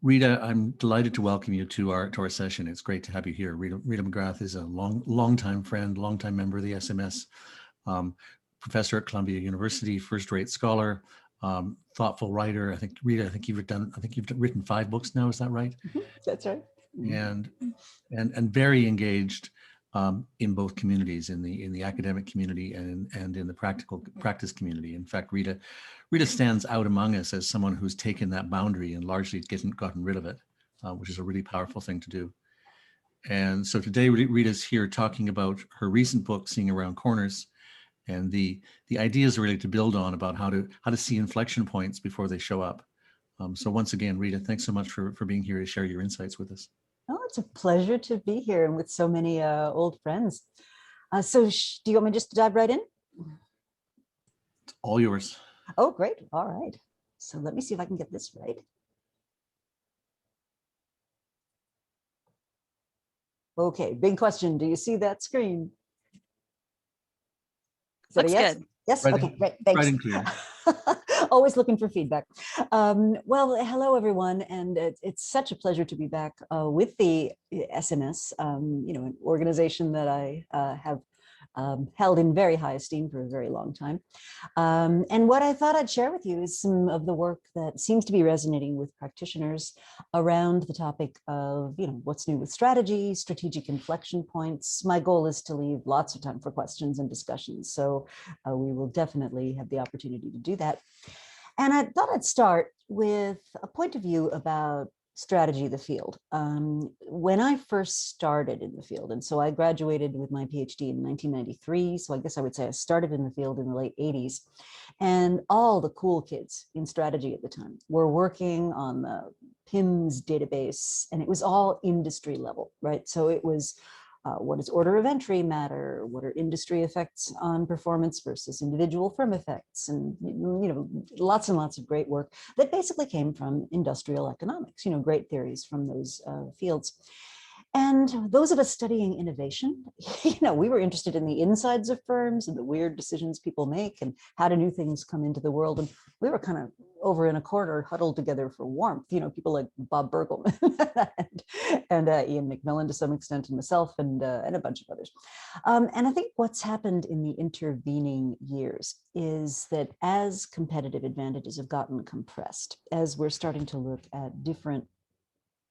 Rita, I'm delighted to welcome you to our session. It's great to have you here. Rita McGrath is a long-time friend, long-time member of the SMS, professor at Columbia University, first-rate scholar, thoughtful writer. I think Rita, I think you've written 5 books now. Is that right? That's right. And very engaged in both communities, in the academic community and in the practice community. In fact, Rita stands out among us as someone who's taken that boundary and largely gotten rid of it, which is a really powerful thing to do. And so today, Rita's here talking about her recent book, Seeing Around Corners, and the ideas really to build on about how to see inflection points before they show up. So once again, Rita, thanks so much for being here to share your insights with us. Oh, it's a pleasure to be here and with so many old friends. So do you want me just to dive right in? It's all yours. Oh, great. All right. So let me see if I can get this right. Okay, big question. Do you see that screen? Is that Looks a yes? good. Yes. Right, okay, great. Thanks. Right and clear. Always looking for feedback. Well, hello, everyone. And it's such a pleasure to be back with the SMS, an organization that I have held in very high esteem for a very long time. And what I thought I'd share with you is some of the work that seems to be resonating with practitioners around the topic of, what's new with strategy, strategic inflection points. My goal is to leave lots of time for questions and discussions. So we will definitely have the opportunity to do that. And I thought I'd start with a point of view about strategy of the field. When I first started in the field, and so I graduated with my PhD in 1993, so I guess I would say I started in the field in the late 80s, and all the cool kids in strategy at the time were working on the PIMS database, and it was all industry level, right? So it was what does order of entry matter? What are industry effects on performance versus individual firm effects? And, lots and lots of great work that basically came from industrial economics, great theories from those fields. And those of us studying innovation, we were interested in the insides of firms and the weird decisions people make and how do new things come into the world. And we were kind of over in a corner huddled together for warmth, people like Bob Bergelman and Ian McMillan to some extent, and myself and a bunch of others. And I think what's happened in the intervening years is that as competitive advantages have gotten compressed, as we're starting to look at different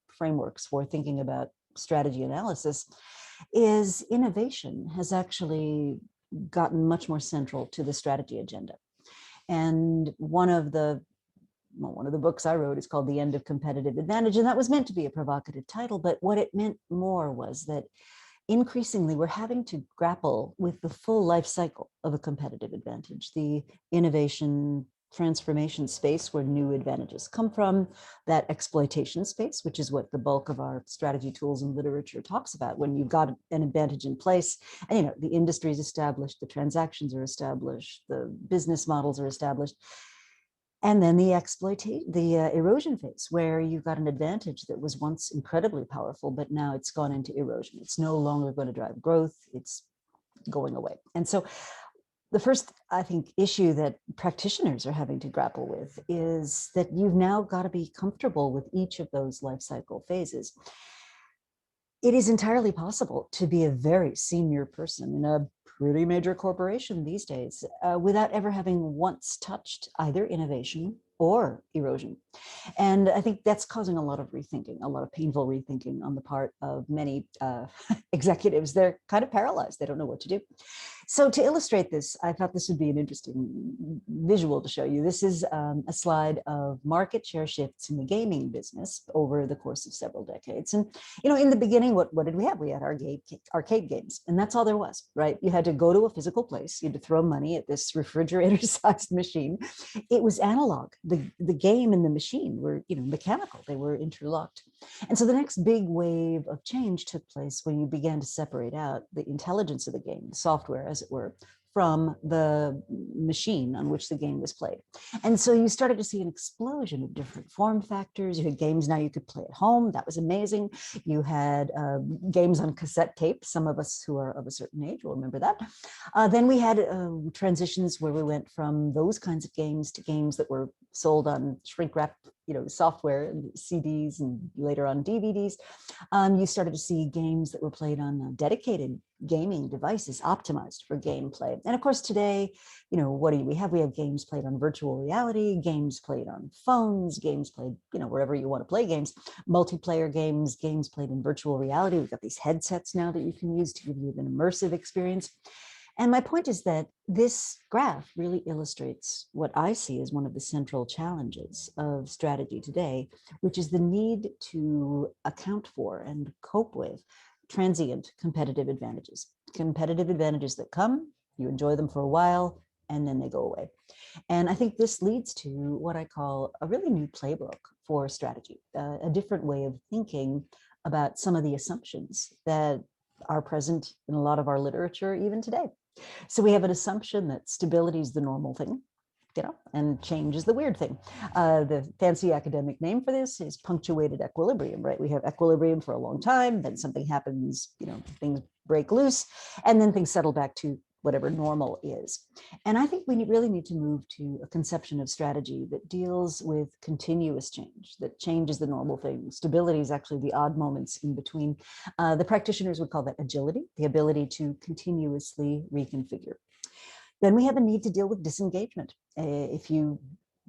frameworks for thinking about strategy analysis, is innovation has actually gotten much more central to the strategy agenda. And one of the books I wrote is called The End of Competitive Advantage, and that was meant to be a provocative title, but what it meant more was that increasingly we're having to grapple with the full life cycle of a competitive advantage, the innovation transformation space where new advantages come from, that exploitation space, which is what the bulk of our strategy tools and literature talks about. When you've got an advantage in place and the industry is established, the transactions are established, the business models are established, and then the erosion phase, where you've got an advantage that was once incredibly powerful, but now it's gone into erosion. It's no longer going to drive growth, it's going away. And so the first, I think, issue that practitioners are having to grapple with is that you've now got to be comfortable with each of those life cycle phases. It is entirely possible to be a very senior person in a pretty major corporation these days without ever having once touched either innovation or erosion. And I think that's causing a lot of rethinking, a lot of painful rethinking on the part of many executives. They're kind of paralyzed. They don't know what to do. So to illustrate this, I thought this would be an interesting visual to show you. This is a slide of market share shifts in the gaming business over the course of several decades. And, in the beginning, what did we have? We had arcade games, and that's all there was, right? You had to go to a physical place. You had to throw money at this refrigerator-sized machine. It was analog. The game and the machine were, mechanical. They were interlocked. And so the next big wave of change took place when you began to separate out the intelligence of the game, the software, as it were, from the machine on which the game was played. And so you started to see an explosion of different form factors. You had games now you could play at home. That was amazing. You had games on cassette tape. Some of us who are of a certain age will remember that. Then we had transitions where we went from those kinds of games to games that were sold on shrink wrap software and CDs and later on DVDs, you started to see games that were played on dedicated gaming devices optimized for gameplay. And of course, today, what do we have? We have games played on virtual reality, games played on phones, games played, wherever you want to play games, multiplayer games, games played in virtual reality. We've got these headsets now that you can use to give you an immersive experience. And my point is that this graph really illustrates what I see as one of the central challenges of strategy today, which is the need to account for and cope with transient competitive advantages that come, you enjoy them for a while, and then they go away. And I think this leads to what I call a really new playbook for strategy, a different way of thinking about some of the assumptions that are present in a lot of our literature even today. So we have an assumption that stability is the normal thing, and change is the weird thing. The fancy academic name for this is punctuated equilibrium, right? We have equilibrium for a long time, then something happens, things break loose, and then things settle back to whatever normal is. And I think we really need to move to a conception of strategy that deals with continuous change, that change is the normal thing. Stability is actually the odd moments in between. The practitioners would call that agility, the ability to continuously reconfigure. Then we have a need to deal with disengagement. If you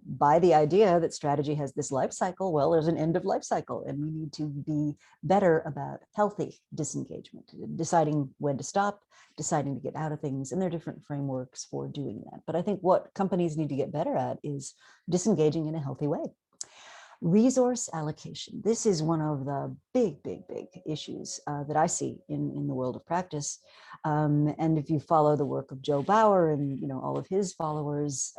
buy the idea that strategy has this life cycle, well, there's an end of life cycle, and we need to be better about healthy disengagement, deciding when to stop, deciding to get out of things, and there are different frameworks for doing that. But I think what companies need to get better at is disengaging in a healthy way. Resource allocation. This is one of the big issues that I see in the world of practice. And if you follow the work of Joe Bauer and all of his followers,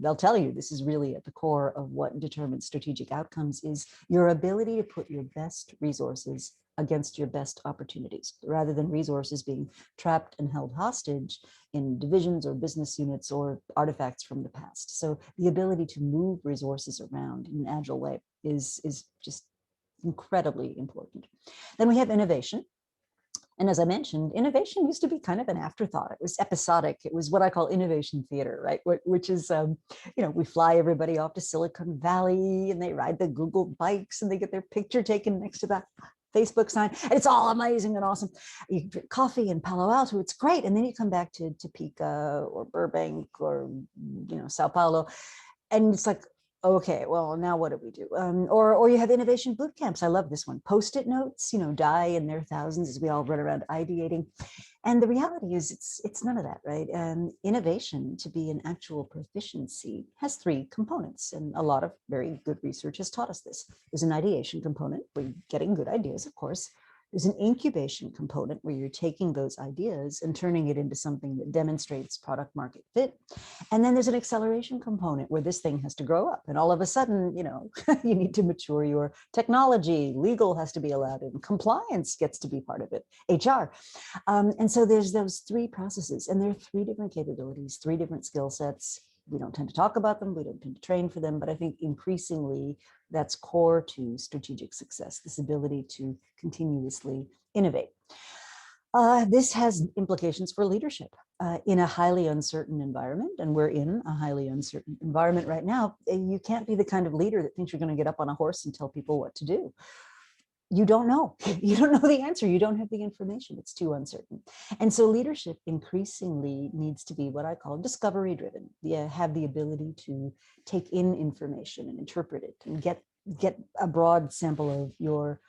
they'll tell you this is really at the core of what determines strategic outcomes, is your ability to put your best resources against your best opportunities, rather than resources being trapped and held hostage in divisions or business units or artifacts from the past. So the ability to move resources around in an agile way is just incredibly important. Then we have innovation. And as I mentioned, innovation used to be kind of an afterthought. It was episodic. It was what I call innovation theater, right? Which is, we fly everybody off to Silicon Valley and they ride the Google bikes and they get their picture taken next to that Facebook sign, and it's all amazing and awesome. You drink coffee in Palo Alto, it's great. And then you come back to Topeka or Burbank or, Sao Paulo, and it's like, okay, well, now what do we do? Or you have innovation boot camps. I love this one. Post-it notes, die in their thousands as we all run around ideating. And the reality is it's none of that, right? Innovation, to be an actual proficiency, has three components. And a lot of very good research has taught us this. There's an ideation component where you're getting good ideas, of course. There's an incubation component where you're taking those ideas and turning it into something that demonstrates product market fit. And then there's an acceleration component where this thing has to grow up. And all of a sudden, you need to mature your technology. Legal has to be allowed in. Compliance gets to be part of it. HR. And so there's those three processes, and there are three different capabilities, three different skill sets. We don't tend to talk about them. We don't tend to train for them. But I think increasingly that's core to strategic success, this ability to continuously innovate. This has implications for leadership in a highly uncertain environment, and we're in a highly uncertain environment right now. You can't be the kind of leader that thinks you're going to get up on a horse and tell people what to do. You don't know. You don't know the answer. You don't have the information. It's too uncertain. And so leadership increasingly needs to be what I call discovery driven. Have the ability to take in information and interpret it and get a broad sample of your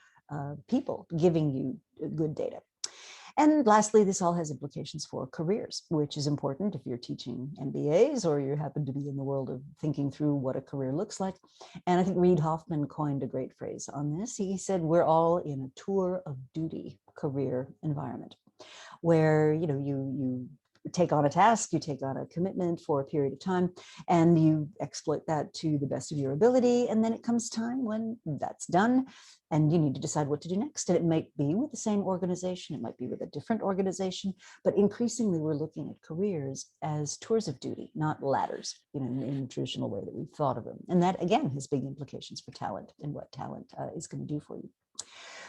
people giving you good data. And lastly, this all has implications for careers, which is important if you're teaching MBAs or you happen to be in the world of thinking through what a career looks like. And I think Reid Hoffman coined a great phrase on this. He said, we're all in a tour of duty career environment where, you take on a task, you take on a commitment for a period of time, and you exploit that to the best of your ability. And then it comes time when that's done, and you need to decide what to do next. And it might be with the same organization, it might be with a different organization, but increasingly we're looking at careers as tours of duty, not ladders, in the traditional way that we've thought of them. And that, again, has big implications for talent and what talent is going to do for you.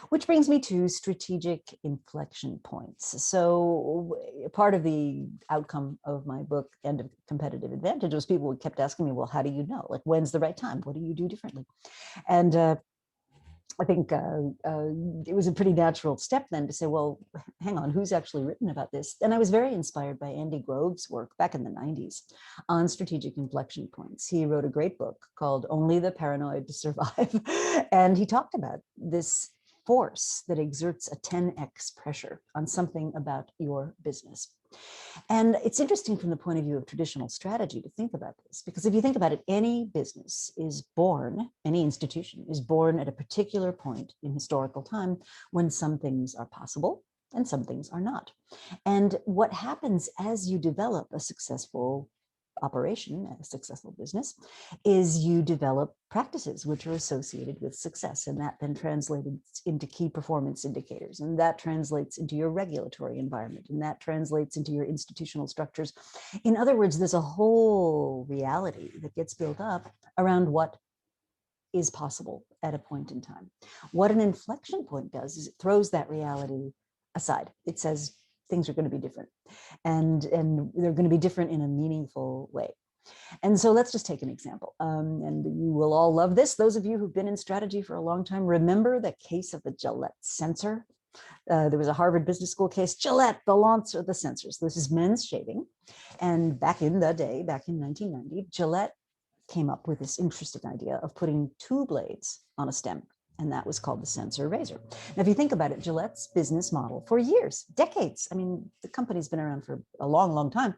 Which brings me to strategic inflection points. So part of the outcome of my book, End of Competitive Advantage, was people kept asking me, well, how do you know? Like, when's the right time? What do you do differently? And I think it was a pretty natural step then to say, well, hang on, who's actually written about this? And I was very inspired by Andy Grove's work back in the 90s on strategic inflection points. He wrote a great book called Only the Paranoid to Survive. And he talked about this force that exerts a 10x pressure on something about your business. And it's interesting from the point of view of traditional strategy to think about this, because if you think about it, any business is born, any institution is born at a particular point in historical time when some things are possible and some things are not. And what happens as you develop a successful operation, a successful business, is you develop practices which are associated with success, and that then translated into key performance indicators, and that translates into your regulatory environment, and that translates into your institutional structures. In other words, there's a whole reality that gets built up around what is possible at a point in time. What an inflection point does is it throws that reality aside. It says things are going to be different, and they're going to be different in a meaningful way. And so let's just take an example. And you will all love this. Those of you who've been in strategy for a long time, remember the case of the Gillette sensor? There was a Harvard Business School case, Gillette, the launch of the sensors. This is men's shaving. And back in the day, back in 1990, Gillette came up with this interesting idea of putting two blades on a stem. And that was called the sensor razor. Now, if you think about it, Gillette's business model for years, decades, I mean, the company's been around for a long, long time.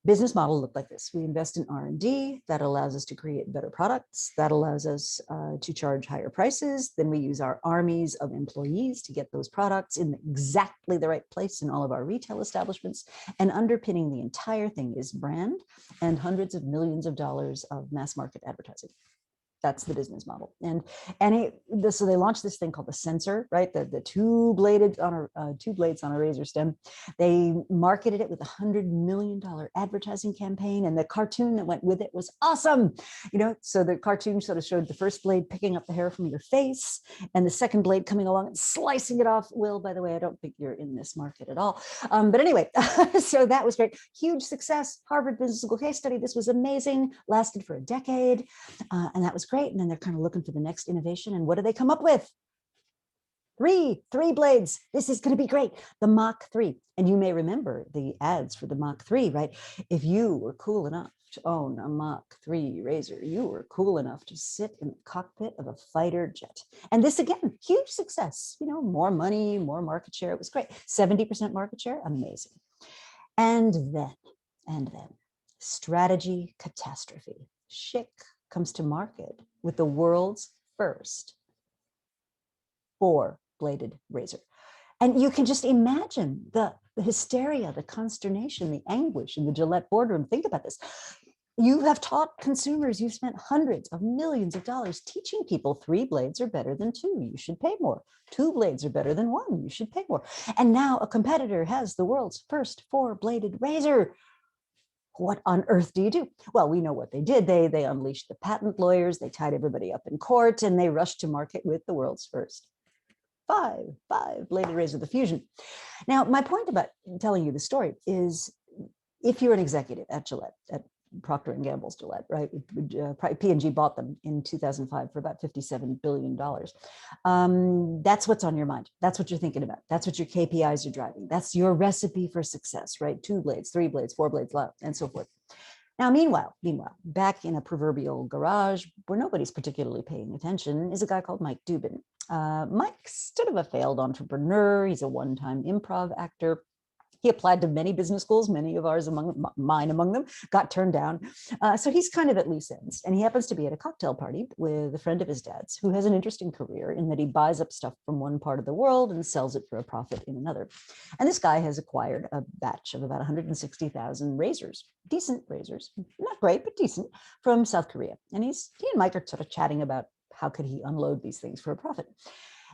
Business model looked like this. We invest in R&D. That allows us to create better products. That allows us to charge higher prices. Then we use our armies of employees to get those products in exactly the right place in all of our retail establishments. And underpinning the entire thing is brand and hundreds of millions of dollars of mass market advertising. That's the business model. So they launched this thing called the sensor, right? The two blades on a razor stem. They marketed it with $100 million advertising campaign, and the cartoon that went with it was awesome. So the cartoon sort of showed the first blade picking up the hair from your face, and the second blade coming along and slicing it off. Will, by the way, I don't think you're in this market at all. But anyway, so that was great. Huge success. Harvard Business School case study. This was amazing. Lasted for a decade, and that was great. And then they're kind of looking for the next innovation. And what do they come up with? Three blades. This is going to be great. The Mach 3. And you may remember the ads for the Mach 3, right? If you were cool enough to own a Mach 3 razor, you were cool enough to sit in the cockpit of a fighter jet. And this, again, huge success. More money, more market share. It was great. 70% market share. Amazing. And then, strategy catastrophe. Schick comes to market with the world's first 4-bladed razor. And you can just imagine the hysteria, the consternation, the anguish in the Gillette boardroom. Think about this. You have taught consumers, you've spent hundreds of millions of dollars teaching people 3 blades are better than 2. You should pay more. 2 blades are better than 1. You should pay more. And now a competitor has the world's first 4-bladed razor. What on earth do you do? Well, we know what they did. They unleashed the patent lawyers, they tied everybody up in court, and they rushed to market with the world's first 5-bladed razor, the Fusion. Now, my point about telling you the story is, if you're an executive at Gillette, at Procter & Gamble's Gillette, right? P&G bought them in 2005 for about $57 billion. That's what's on your mind. That's what you're thinking about. That's what your KPIs are driving. That's your recipe for success, right? 2 blades, 3 blades, 4 blades, and so forth. Now, meanwhile, back in a proverbial garage where nobody's particularly paying attention is a guy called Mike Dubin. Mike's sort of a failed entrepreneur. He's a one-time improv actor. He applied to many business schools, many of ours, mine among them, got turned down. So he's kind of at loose ends. And he happens to be at a cocktail party with a friend of his dad's who has an interesting career in that he buys up stuff from one part of the world and sells it for a profit in another. And this guy has acquired a batch of about 160,000 razors, decent razors, not great, but decent, from South Korea. And he and Mike are sort of chatting about how could he unload these things for a profit.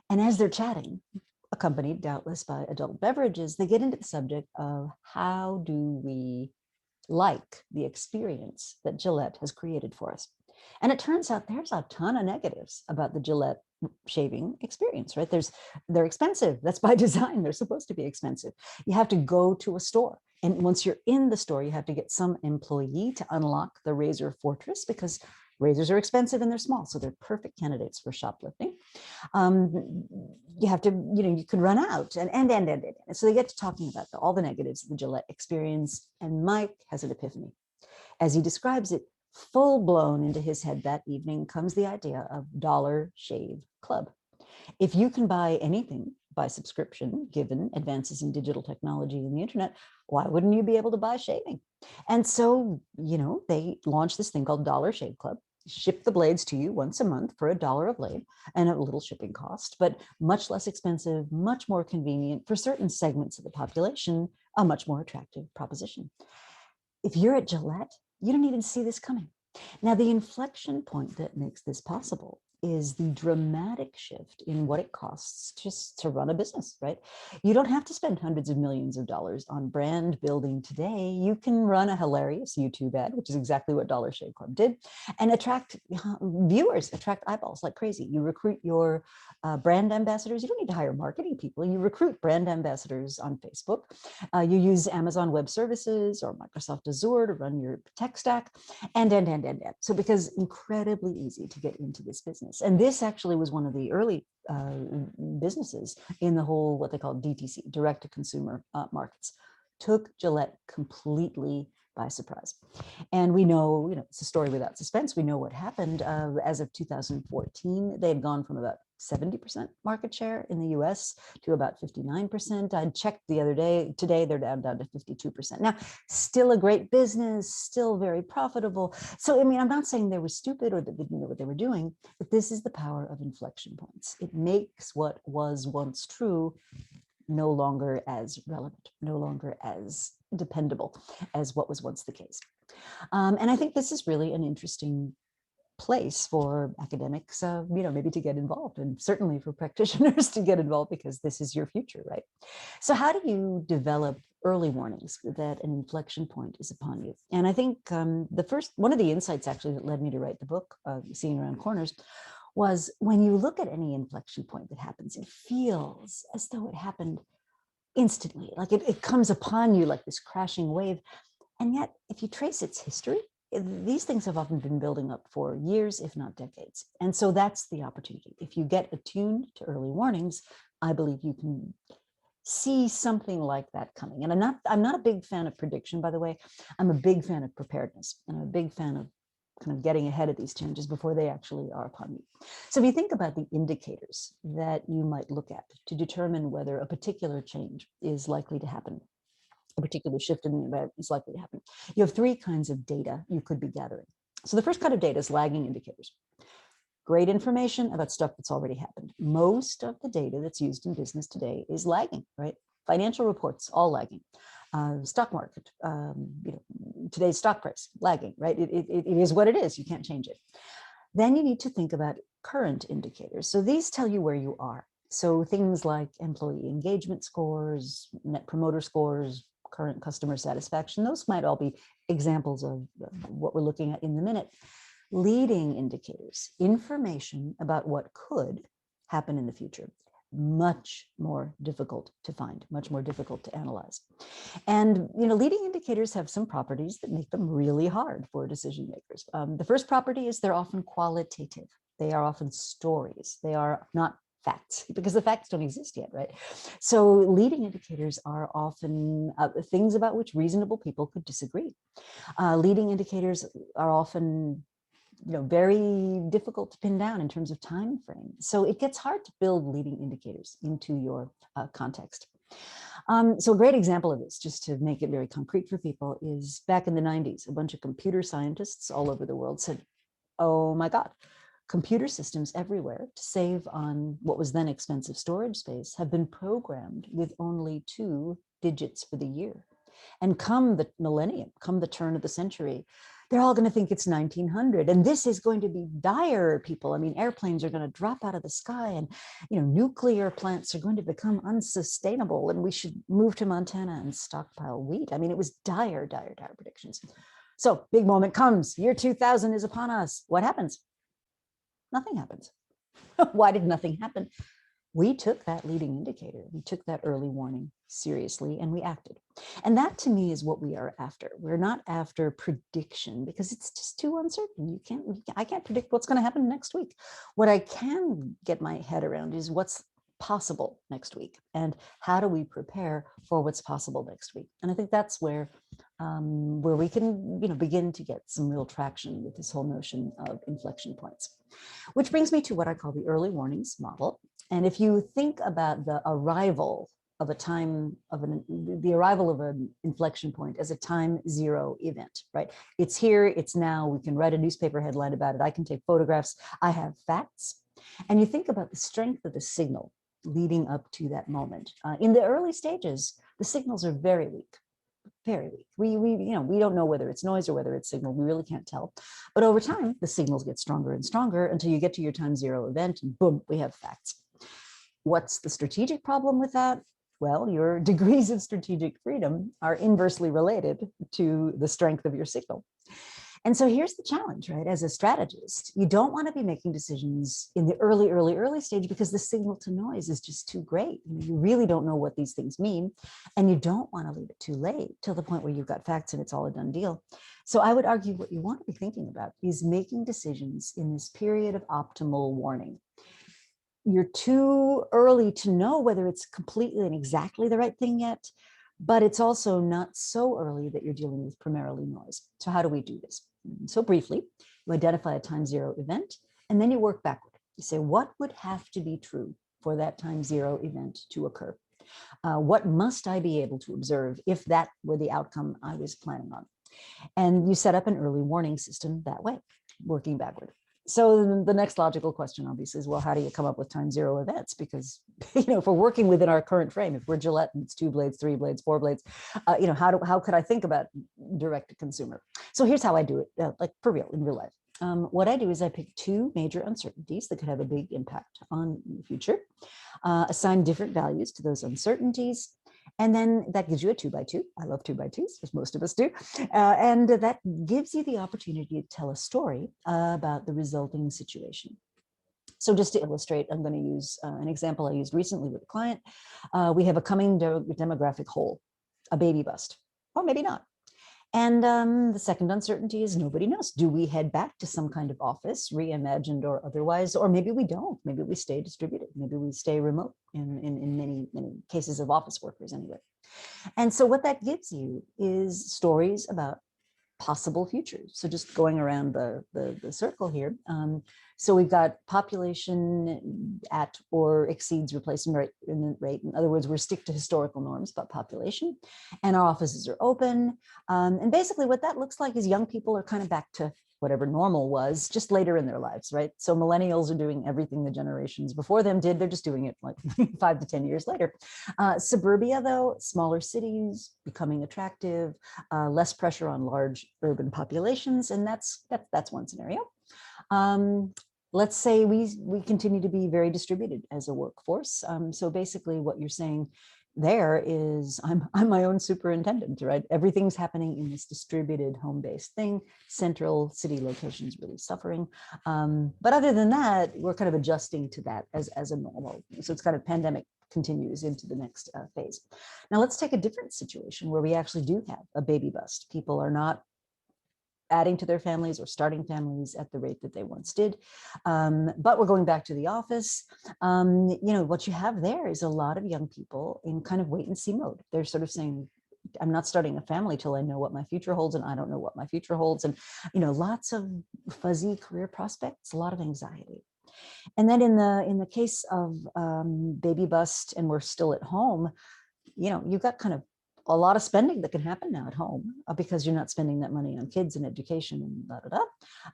And as they're chatting, accompanied doubtless by adult beverages, they get into the subject of how do we like the experience that Gillette has created for us. And it turns out there's a ton of negatives about the Gillette shaving experience, right? They're expensive. That's by design. They're supposed to be expensive. You have to go to a store. And once you're in the store, you have to get some employee to unlock the razor fortress, because razors are expensive and they're small. So they're perfect candidates for shoplifting. You have to, you can run out and. So they get to talking about all the negatives of the Gillette experience. And Mike has an epiphany. As he describes it, full blown into his head that evening comes the idea of Dollar Shave Club. If you can buy anything by subscription, given advances in digital technology and the internet, why wouldn't you be able to buy shaving? And so, they launched this thing called Dollar Shave Club, ship the blades to you once a month for $1 a blade and a little shipping cost, but much less expensive, much more convenient for certain segments of the population, a much more attractive proposition. If you're at Gillette, you don't even see this coming. Now, the inflection point that makes this possible is the dramatic shift in what it costs just to run a business, right? You don't have to spend hundreds of millions of dollars on brand building today. You can run a hilarious YouTube ad, which is exactly what Dollar Shave Club did, and attract viewers, attract eyeballs like crazy. You recruit your brand ambassadors. You don't need to hire marketing people. You recruit brand ambassadors on Facebook. You use Amazon Web Services or Microsoft Azure to run your tech stack, and. So it becomes incredibly easy to get into this business. And this actually was one of the early businesses in the whole, what they call DTC, direct to consumer markets. Took Gillette completely by surprise. And we know, it's a story without suspense. We know what happened. As of 2014, they had gone from about 70% market share in the US to about 59%. I checked the other day. Today, they're down to 52%. Now, still a great business, still very profitable. So, I'm not saying they were stupid or that they didn't know what they were doing, but this is the power of inflection points. It makes what was once true no longer as relevant, no longer as dependable as what was once the case. And I think this is really an interesting place for academics, maybe to get involved, and certainly for practitioners to get involved, because this is your future, right? So how do you develop early warnings that an inflection point is upon you? And I think one of the insights actually that led me to write the book, Seeing Around Corners, was when you look at any inflection point that happens, it feels as though it happened instantly, like it comes upon you like this crashing wave. And yet, if you trace its history, these things have often been building up for years, if not decades. And so that's the opportunity. If you get attuned to early warnings, I believe you can see something like that coming. And I'm not a big fan of prediction, by the way. I'm a big fan of preparedness, and I'm a big fan of kind of getting ahead of these changes before they actually are upon you. So if you think about the indicators that you might look at to determine whether a particular change is likely to happen, a particular shift in the environment is likely to happen, you have three kinds of data you could be gathering. So the first kind of data is lagging indicators. Great information about stuff that's already happened. Most of the data that's used in business today is lagging, right? Financial reports, all lagging. Stock market, today's stock price, lagging, right? It is what it is. You can't change it. Then you need to think about current indicators. So these tell you where you are. So things like employee engagement scores, net promoter scores, current customer satisfaction, those might all be examples of what we're looking at in the minute. Leading indicators, information about what could happen in the future, much more difficult to find, much more difficult to analyze. And leading indicators have some properties that make them really hard for decision makers. The first property is they're often qualitative. They are often stories. They are not facts, because the facts don't exist yet, right? So leading indicators are often things about which reasonable people could disagree. Leading indicators are often very difficult to pin down in terms of time frame. So it gets hard to build leading indicators into your context. So a great example of this, just to make it very concrete for people, is back in the 90s, a bunch of computer scientists all over the world said, oh my God, computer systems everywhere to save on what was then expensive storage space have been programmed with only 2 digits for the year. And come the millennium, come the turn of the century, they're all going to think it's 1900. And this is going to be dire, people. I mean, airplanes are going to drop out of the sky, and nuclear plants are going to become unsustainable, and we should move to Montana and stockpile wheat. I mean, it was dire, dire, dire predictions. So big moment comes, year 2000 is upon us. What happens? Nothing happens. Why did nothing happen? We took that leading indicator, we took that early warning seriously, and we acted. And that to me is what we are after. We're not after prediction because it's just too uncertain. I can't predict what's going to happen next week. What I can get my head around is what's possible next week and how do we prepare for what's possible next week. And I think that's where we can begin to get some real traction with this whole notion of inflection points, which brings me to what I call the early warnings model. And if you think about the arrival of the arrival of an inflection point as a time zero event, right? It's here, it's now, we can write a newspaper headline about it. I can take photographs, I have facts. And you think about the strength of the signal leading up to that moment. In the early stages, the signals are very weak. Very weak. We don't know whether it's noise or whether it's signal. We really can't tell. But over time, the signals get stronger and stronger until you get to your time zero event and boom, we have facts. What's the strategic problem with that? Well, your degrees of strategic freedom are inversely related to the strength of your signal. And so here's the challenge, right? As a strategist, you don't want to be making decisions in the early stage because the signal to noise is just too great. You really don't know what these things mean. And you don't want to leave it too late till the point where you've got facts and it's all a done deal. So I would argue what you want to be thinking about is making decisions in this period of optimal warning. You're too early to know whether it's completely and exactly the right thing yet, but it's also not so early that you're dealing with primarily noise. So how do we do this? So briefly, you identify a time zero event, and then you work backward. You say, what would have to be true for that time zero event to occur? What must I be able to observe if that were the outcome I was planning on? And you set up an early warning system that way, working backward. So the next logical question, obviously, is, well, how do you come up with time zero events? Because, if we're working within our current frame, if we're Gillette and it's 2 blades, 3 blades, 4 blades, how could I think about direct to consumer? So here's how I do it, like for real, in real life. What I do is I pick 2 major uncertainties that could have a big impact on the future, assign different values to those uncertainties, and then that gives you a 2x2. I love 2x2s, as most of us do. And that gives you the opportunity to tell a story about the resulting situation. So just to illustrate, I'm going to use an example I used recently with a client. We have a coming demographic hole, a baby bust, or maybe not. And the second uncertainty is nobody knows. Do we head back to some kind of office, reimagined or otherwise, or maybe we don't? Maybe we stay distributed. Maybe we stay remote in many, many cases of office workers anyway. And so what that gives you is stories about possible futures. So just going around the circle here. So we've got population at or exceeds replacement rate. In other words, we're stick to historical norms about population, and our offices are open. And basically what that looks like is young people are kind of back to whatever normal was just later in their lives, right? So millennials are doing everything the generations before them did. They're just doing it like 5 to 10 years later. Suburbia, though, smaller cities becoming attractive, less pressure on large urban populations. And that's one scenario. Let's say we continue to be very distributed as a workforce. So basically what you're saying there is I'm my own superintendent, right? Everything's happening in this distributed home-based thing. Central city locations really suffering. But other than that, we're kind of adjusting to that as a normal. So it's kind of pandemic continues into the next phase. Now let's take a different situation where we actually do have a baby bust. People are not adding to their families or starting families at the rate that they once did. But we're going back to the office. What you have there is a lot of young people in kind of wait and see mode. They're sort of saying, I'm not starting a family till I know what my future holds, and I don't know what my future holds. And, lots of fuzzy career prospects, a lot of anxiety. And then in the case of baby bust and we're still at home, you've got kind of a lot of spending that can happen now at home because you're not spending that money on kids and education and da, da,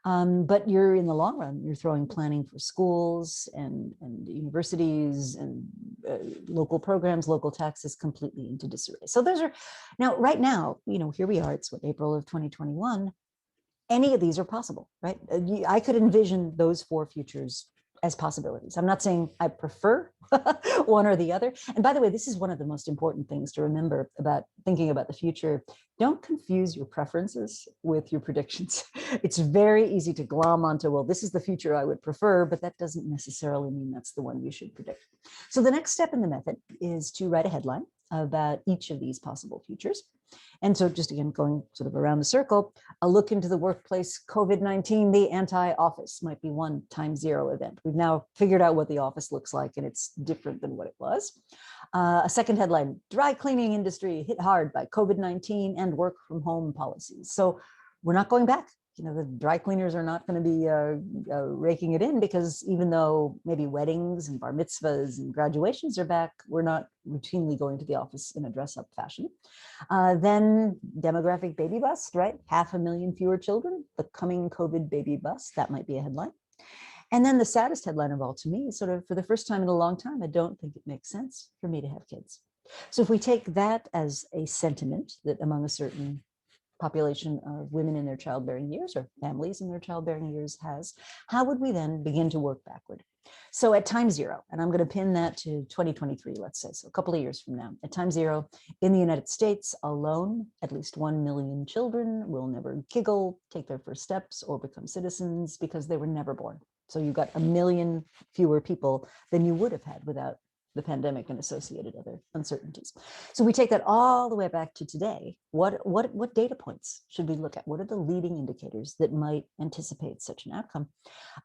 da. But you're in the long run, you're throwing planning for schools and universities and local programs, local taxes completely into disarray. So those are now, right now, here we are, it's April of 2021. Any of these are possible, right? I could envision those 4 futures as possibilities. I'm not saying I prefer one or the other. And by the way, this is one of the most important things to remember about thinking about the future. Don't confuse your preferences with your predictions. It's very easy to glom onto, well, this is the future I would prefer, but that doesn't necessarily mean that's the one you should predict. So the next step in the method is to write a headline about each of these possible futures. And so just again, going sort of around the circle, a look into the workplace, COVID-19, the anti-office might be one time-0 event. We've now figured out what the office looks like, and it's different than what it was. A second headline, dry cleaning industry hit hard by COVID-19 and work from home policies. So we're not going back. The dry cleaners are not going to be raking it in, because even though maybe weddings and bar mitzvahs and graduations are back, we're not routinely going to the office in a dress-up fashion. Then demographic baby bust, right? 500,000 fewer children, the coming COVID baby bust, that might be a headline. And then the saddest headline of all to me is sort of, for the first time in a long time, I don't think it makes sense for me to have kids. So if we take that as a sentiment that among a certain population of women in their childbearing years, or families in their childbearing years, has, how would we then begin to work backward? So at time 0, and I'm going to pin that to 2023, let's say, so a couple of years from now, at time 0 in the United States alone, at least 1 million children will never giggle, take their first steps, or become citizens because they were never born. So you've got 1 million fewer people than you would have had without the pandemic and associated other uncertainties. So we take that all the way back to today. What data points should we look at? What are the leading indicators that might anticipate such an outcome?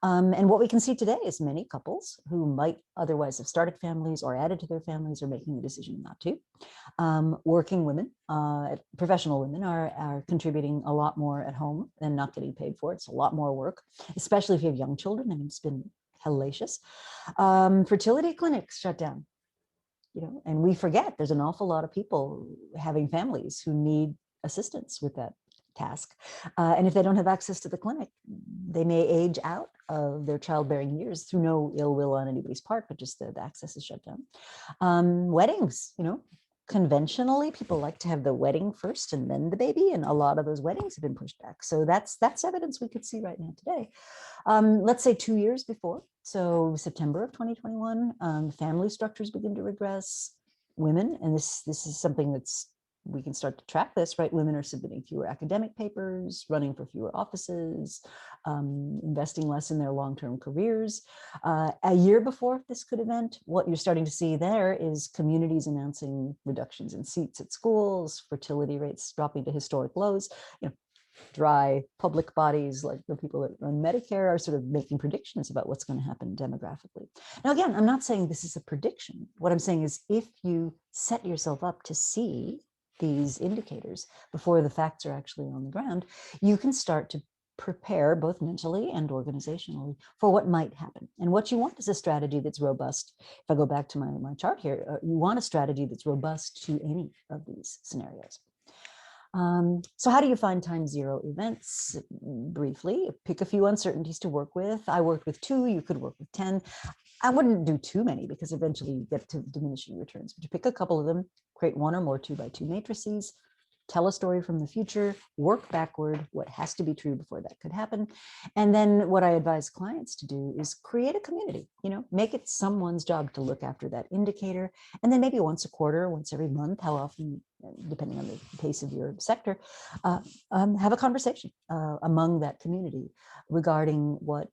And what we can see today is many couples who might otherwise have started families or added to their families or making the decision not to. Working women, professional women are contributing a lot more at home and not getting paid for it. It's a lot more work, especially if you have young children. I mean, it's been hellacious. Fertility clinics shut down, and we forget there's an awful lot of people having families who need assistance with that task. And if they don't have access to the clinic, they may age out of their childbearing years through no ill will on anybody's part, but just the access is shut down. Weddings, conventionally people like to have the wedding first and then the baby, and a lot of those weddings have been pushed back. So that's evidence we could see right now today. Let's say 2 years before, so September of 2021, family structures begin to regress. Women, and this is something that's, we can start to track this, right? Women are submitting fewer academic papers, running for fewer offices, investing less in their long-term careers. A year before this could event, what you're starting to see there is communities announcing reductions in seats at schools, fertility rates dropping to historic lows. Dry public bodies like the people that run Medicare are sort of making predictions about what's going to happen demographically. Now, again, I'm not saying this is a prediction. What I'm saying is, if you set yourself up to see these indicators before the facts are actually on the ground, you can start to prepare both mentally and organizationally for what might happen. And what you want is a strategy that's robust. If I go back to my chart here, you want a strategy that's robust to any of these scenarios. So how do you find time 0 events? Briefly, pick a few uncertainties to work with. I worked with 2, you could work with 10. I wouldn't do too many because eventually you get to diminishing returns, but you pick a couple of them, create 1 or more 2x2 matrices, tell a story from the future, work backward, what has to be true before that could happen. And then what I advise clients to do is create a community, make it someone's job to look after that indicator. And then maybe once a quarter, once every month, how often, depending on the pace of your sector, have a conversation among that community regarding what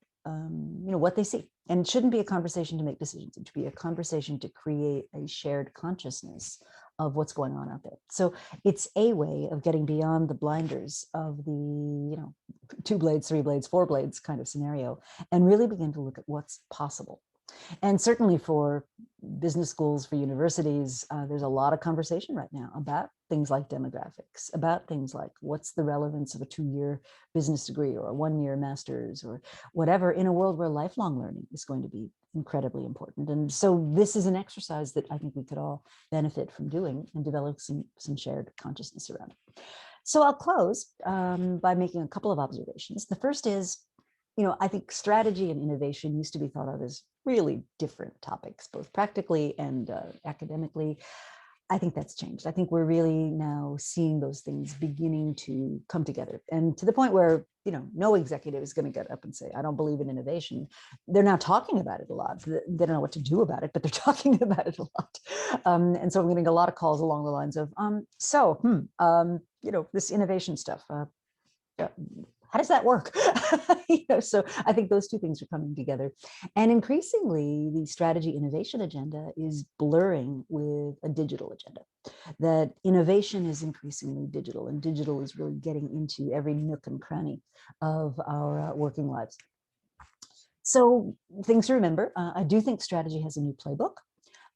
they see. And it shouldn't be a conversation to make decisions. It should be a conversation to create a shared consciousness of what's going on out there. So it's a way of getting beyond the blinders of the 2 blades, 3 blades, 4 blades kind of scenario, and really begin to look at what's possible. And certainly for business schools, for universities, there's a lot of conversation right now about things like demographics, about things like what's the relevance of a 2-year business degree or a 1-year master's or whatever, in a world where lifelong learning is going to be incredibly important. And so this is an exercise that I think we could all benefit from doing and develop some shared consciousness around. So I'll close by making a couple of observations. The first is, I think strategy and innovation used to be thought of as really different topics, both practically and academically. I think that's changed. I think we're really now seeing those things beginning to come together, and to the point where, you know, no executive is going to get up and say, I don't believe in innovation. They're now talking about it a lot. They don't know what to do about it, but they're talking about it a lot. And so I'm getting a lot of calls along the lines of, you know, this innovation stuff. Yeah, how does that work? You know, so I think those two things are coming together. And increasingly, the strategy innovation agenda is blurring with a digital agenda. That innovation is increasingly digital, and digital is really getting into every nook and cranny of our working lives. So things to remember, I do think strategy has a new playbook.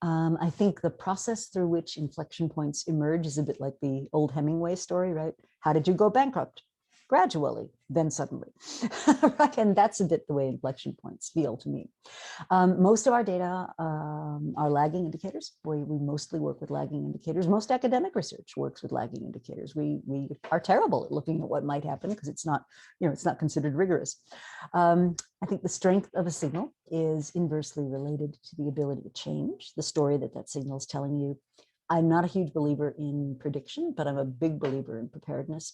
I think the process through which inflection points emerge is a bit like the old Hemingway story, right? How did you go bankrupt? Gradually, then suddenly, right? And that's a bit the way inflection points feel to me. Most of our data are lagging indicators. We mostly work with lagging indicators. Most academic research works with lagging indicators. We are terrible at looking at what might happen because it's not, you know, it's not considered rigorous. I think the strength of a signal is inversely related to the ability to change the story that that signal is telling you. I'm not a huge believer in prediction, but I'm a big believer in preparedness.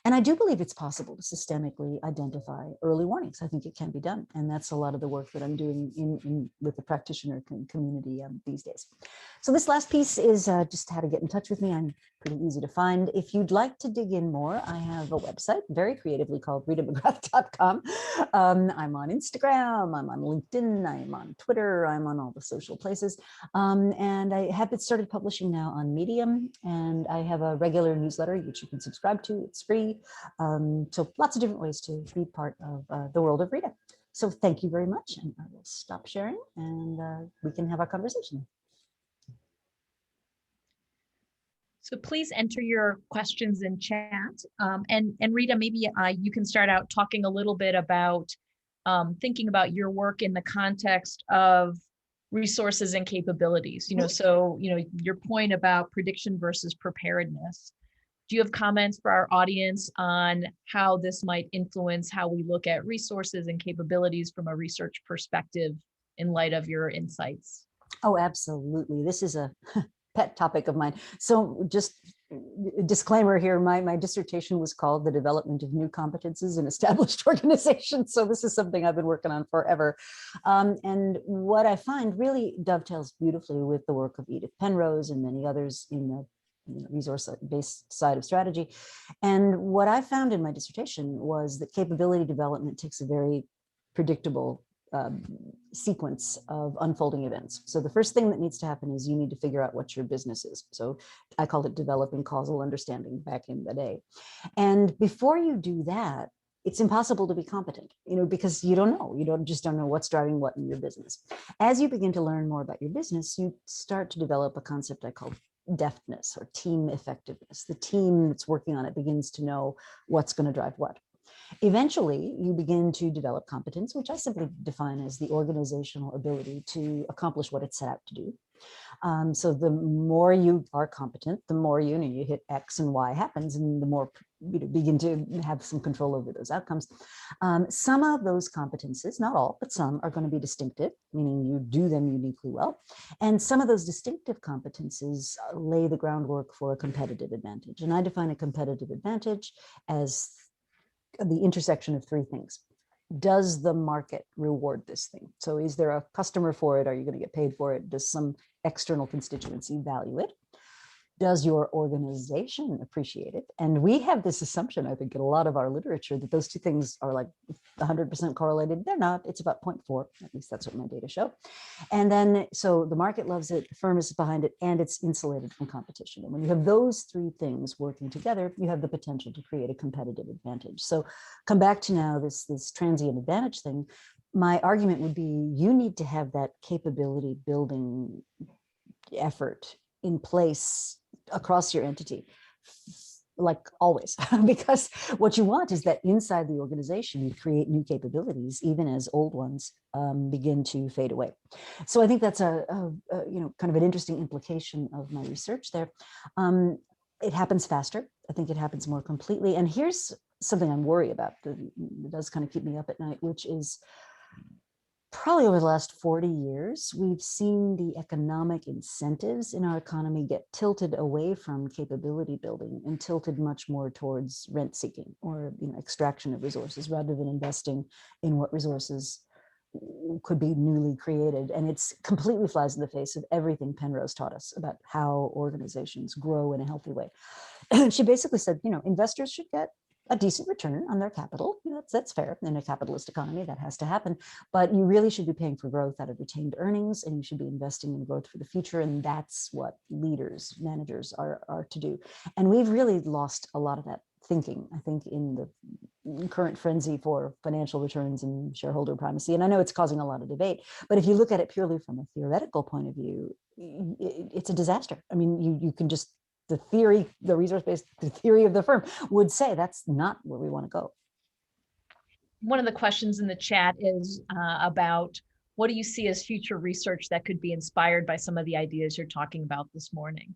And I do believe it's possible to systemically identify early warnings. I think it can be done. And that's a lot of the work that I'm doing with the practitioner community these days. So this last piece is just how to get in touch with me. I'm pretty easy to find. If you'd like to dig in more, I have a website very creatively called ritamcgrath.com. I'm on Instagram, I'm on LinkedIn, I'm on Twitter, I'm on all the social places. And I have started publishing now on Medium, and I have a regular newsletter which you can subscribe to. It's free. So lots of different ways to be part of the world of Rita. So thank you very much, and I will stop sharing, and we can have our conversation. So please enter your questions in chat. And Rita, maybe you can start out talking a little bit about thinking about your work in the context of resources and capabilities. You know, so, you know, your point about prediction versus preparedness. Do you have comments for our audience on how this might influence how we look at resources and capabilities from a research perspective in light of your insights? Oh, absolutely. This is a pet topic of mine. So just disclaimer here, my dissertation was called The Development of New Competences in Established Organizations. So this is something I've been working on forever. And what I find really dovetails beautifully with the work of Edith Penrose and many others in the resource-based side of strategy. And what I found in my dissertation was that capability development takes a very predictable sequence of unfolding events. So the first thing that needs to happen is you need to figure out what your business is. So I called it developing causal understanding back in the day. And before you do that, it's impossible to be competent, you know, because you don't know, just don't know what's driving what in your business. As you begin to learn more about your business, you start to develop a concept I call deftness or team effectiveness. The team that's working on it begins to know what's going to drive what. Eventually, you begin to develop competence, which I simply define as the organizational ability to accomplish what it's set out to do. So the more you are competent, the more you hit X and Y happens, and the more you begin to have some control over those outcomes. Some of those competences, not all, but some, are going to be distinctive, meaning you do them uniquely well. And some of those distinctive competences lay the groundwork for a competitive advantage. And I define a competitive advantage as the intersection of three things. Does the market reward this thing? So is there a customer for it? Are you going to get paid for it? Does some external constituency value it? Does your organization appreciate it? And we have this assumption, I think, in a lot of our literature that those two things are like 100% correlated. They're not. It's about 0.4. At least that's what my data show. And then, so the market loves it, the firm is behind it, and it's insulated from competition. And when you have those three things working together, you have the potential to create a competitive advantage. So come back to now this transient advantage thing. My argument would be you need to have that capability building effort in place across your entity, like always, because what you want is that inside the organization, you create new capabilities, even as old ones begin to fade away. So I think that's a kind of an interesting implication of my research there. It happens faster. I think it happens more completely. And here's something I'm worried about that does kind of keep me up at night, which is probably over the last 40 years, we've seen the economic incentives in our economy get tilted away from capability building and tilted much more towards rent seeking or extraction of resources rather than investing in what resources could be newly created. And it's completely flies in the face of everything Penrose taught us about how organizations grow in a healthy way. She basically said, investors should get a decent return on their capital. That's fair in a capitalist economy, that has to happen. But you really should be paying for growth out of retained earnings, and you should be investing in growth for the future. And that's what leaders, managers are to do. And we've really lost a lot of that thinking, I think, in the current frenzy for financial returns and shareholder primacy. And I know it's causing a lot of debate, but if you look at it purely from a theoretical point of view, it's a disaster. I mean, you can just, the theory, the resource-based, the theory of the firm would say that's not where we want to go. One of the questions in the chat is about what do you see as future research that could be inspired by some of the ideas you're talking about this morning?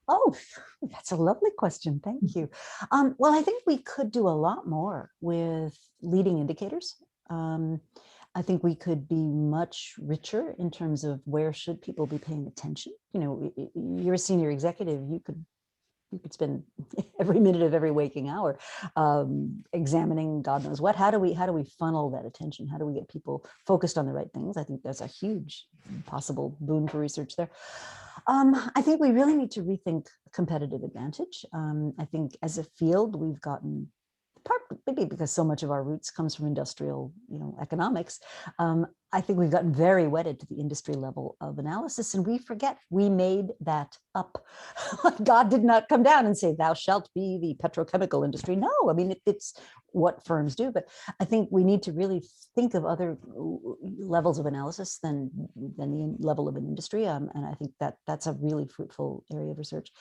Oh, that's a lovely question. Thank you. Well, I think we could do a lot more with leading indicators. I think we could be much richer in terms of where should people be paying attention. You're a senior executive, you could spend every minute of every waking hour examining God knows what. How do we funnel that attention? How do we get people focused on the right things? I think that's a huge possible boon for research there. I think we really need to rethink competitive advantage. I think as a field, we've gotten, maybe because so much of our roots comes from industrial, economics. I think we've gotten very wedded to the industry level of analysis, and we forget we made that up. God did not come down and say, "Thou shalt be the petrochemical industry." No, I mean it's what firms do, but I think we need to really think of other levels of analysis than the level of an industry, and I think that's a really fruitful area of research.